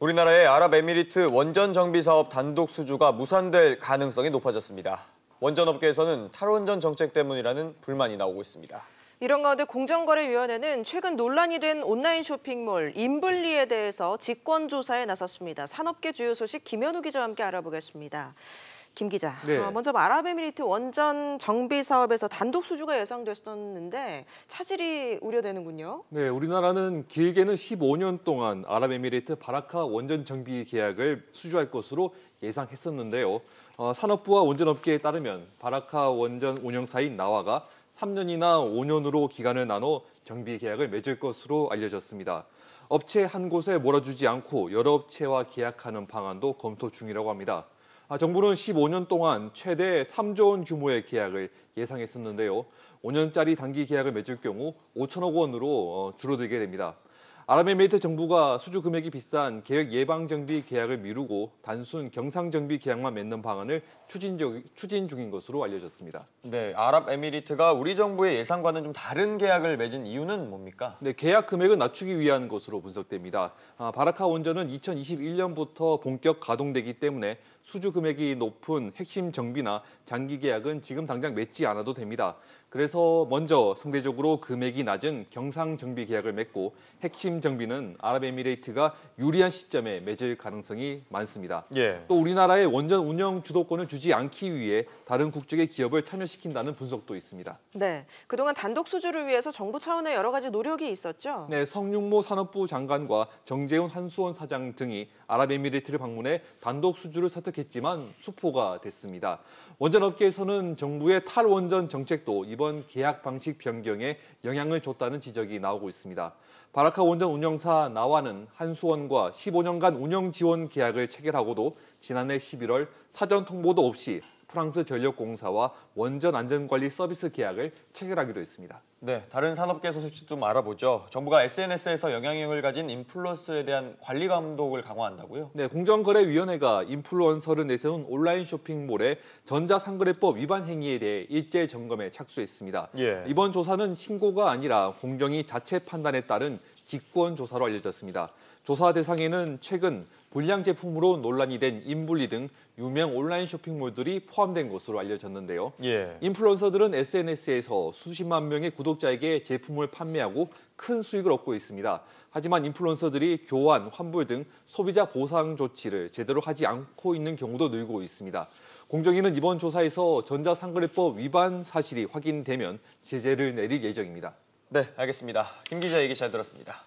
우리나라의 아랍에미리트 원전 정비 사업 단독 수주가 무산될 가능성이 높아졌습니다. 원전업계에서는 탈원전 정책 때문이라는 불만이 나오고 있습니다. 이런 가운데 공정거래위원회는 최근 논란이 된 온라인 쇼핑몰 인블리에 대해서 직권조사에 나섰습니다. 산업계 주요 소식 김현우 기자와 함께 알아보겠습니다. 김 기자, 네. 먼저 아랍에미리트 원전 정비 사업에서 단독 수주가 예상됐었는데 차질이 우려되는군요. 네, 우리나라는 길게는 15년 동안 아랍에미리트 바라카 원전 정비 계약을 수주할 것으로 예상했었는데요. 산업부와 원전업계에 따르면 바라카 원전 운영사인 나와가 3년이나 5년으로 기간을 나눠 정비 계약을 맺을 것으로 알려졌습니다. 업체 한 곳에 몰아주지 않고 여러 업체와 계약하는 방안도 검토 중이라고 합니다. 정부는 15년 동안 최대 3조 원 규모의 계약을 예상했었는데요. 5년짜리 단기 계약을 맺을 경우 5천억 원으로 줄어들게 됩니다. 아랍에미리트 정부가 수주 금액이 비싼 계획 예방 정비 계약을 미루고 단순 경상 정비 계약만 맺는 방안을 추진 중인 것으로 알려졌습니다. 네, 아랍에미리트가 우리 정부의 예상과는 좀 다른 계약을 맺은 이유는 뭡니까? 네, 계약 금액을 낮추기 위한 것으로 분석됩니다. 바라카 원전은 2021년부터 본격 가동되기 때문에 수주 금액이 높은 핵심 정비나 장기 계약은 지금 당장 맺지 않아도 됩니다. 그래서 먼저 상대적으로 금액이 낮은 경상 정비 계약을 맺고 핵심 정비는 아랍에미레이트가 유리한 시점에 맺을 가능성이 많습니다. 예. 또 우리나라의 원전 운영 주도권을 주지 않기 위해 다른 국적의 기업을 참여시킨다는 분석도 있습니다. 네, 그동안 단독 수주를 위해서 정부 차원의 여러 가지 노력이 있었죠. 네, 성윤모 산업부 장관과 정재훈 한수원 사장 등이 아랍에미리트를 방문해 단독 수주를 설득했지만 수포가 됐습니다. 원전업계에서는 정부의 탈원전 정책도 이번 계약 방식 변경에 영향을 줬다는 지적이 나오고 있습니다. 바라카 원전 운영사 나와는 한수원과 15년간 운영 지원 계약을 체결하고도 지난해 11월 사전 통보도 없이 프랑스 전력공사와 원전 안전관리 서비스 계약을 체결하기도 했습니다. 네, 다른 산업계 소식 좀 알아보죠. 정부가 SNS에서 영향력을 가진 인플루언서에 대한 관리 감독을 강화한다고요? 네, 공정거래위원회가 인플루언서를 내세운 온라인 쇼핑몰의 전자상거래법 위반 행위에 대해 일제 점검에 착수했습니다. 예. 이번 조사는 신고가 아니라 공정위 자체 판단에 따른 직권 조사로 알려졌습니다. 조사 대상에는 최근 불량 제품으로 논란이 된 인블리 등 유명 온라인 쇼핑몰들이 포함된 것으로 알려졌는데요. 예. 인플루언서들은 SNS에서 수십만 명의 구독자에게 제품을 판매하고 큰 수익을 얻고 있습니다. 하지만 인플루언서들이 교환, 환불 등 소비자 보상 조치를 제대로 하지 않고 있는 경우도 늘고 있습니다. 공정위는 이번 조사에서 전자상거래법 위반 사실이 확인되면 제재를 내릴 예정입니다. 네, 알겠습니다. 김 기자 얘기 잘 들었습니다.